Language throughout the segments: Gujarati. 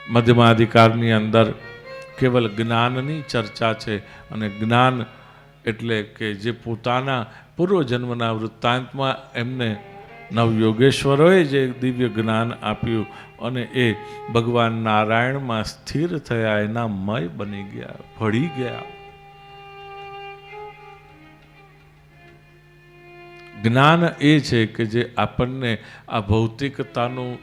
મધ્યમાધિકારની અંદર કેવલ જ્ઞાનની ચર્ચા છે અને જ્ઞાન એટલે કે જે પોતાના પૂર્વજન્મના વૃત્તાંતમાં એમને નવયોગેશ્વરોએ જે દિવ્ય જ્ઞાન આપ્યું અને એ ભગવાન નારાયણમાં સ્થિર થયા, એના મય બની ગયા, ભળી ગયા. જ્ઞાન એ છે કે જે આપણને આ ભૌતિકતાનું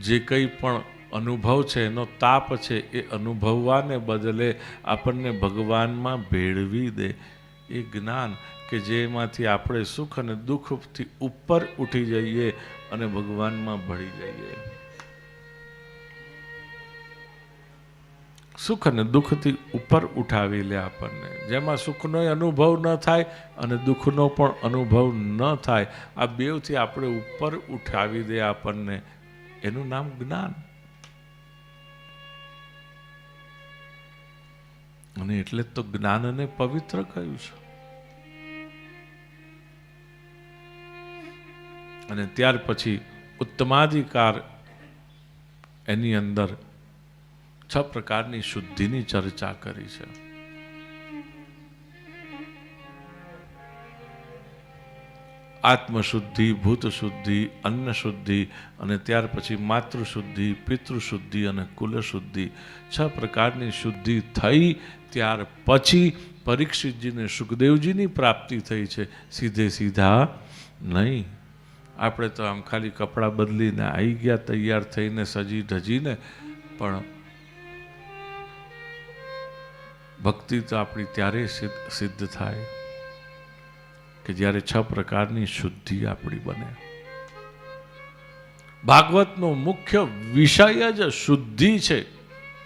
જે કંઈ પણ અનુભવ છે, એનો તાપ છે, એ અનુભવવાને બદલે આપણને ભગવાનમાં ભેળવી દે. એ જ્ઞાન કે જેમાંથી આપણે સુખ અને દુઃખથી ઉપર ઉઠી જઈએ અને ભગવાનમાં ભળી જઈએ. સુખ અને દુઃખથી ઉપર ઉઠાવી લે આપણને, જેમાં સુખનો અનુભવ ન થાય અને દુઃખનો પણ અનુભવ ન થાય. આ બેવથી આપણે ઉપર ઉઠાવી દે આપણને. એનું નામ જ્ઞાન. અને એટલે તો જ્ઞાનને પવિત્ર કહ્યું છે. અને ત્યાર પછી ઉત્તમાધિકાર, એની અંદર 6 પ્રકારની શુદ્ધિની ચર્ચા કરી છે. આત્મશુદ્ધિ, ભૂત શુદ્ધિ, અન્ન શુદ્ધિ અને ત્યાર પછી માતૃશુદ્ધિ, પિતૃશુદ્ધિ અને કુલશુદ્ધિ. 6 પ્રકારની શુદ્ધિ થઈ ત્યાર પછી પરીક્ષિતજીને સુખદેવજીની પ્રાપ્તિ થઈ છે. સીધે સીધા નહીં. આપણે તો આમ ખાલી કપડાં બદલીને આવી ગયા, તૈયાર થઈને સજી ધજીને, પણ ભક્તિ તો આપણી ત્યારે સિદ્ધ થાય કે જ્યારે 6 પ્રકારની શુદ્ધિ આપણી બને. ભાગવતનો મુખ્ય વિષય જ શુદ્ધિ છે.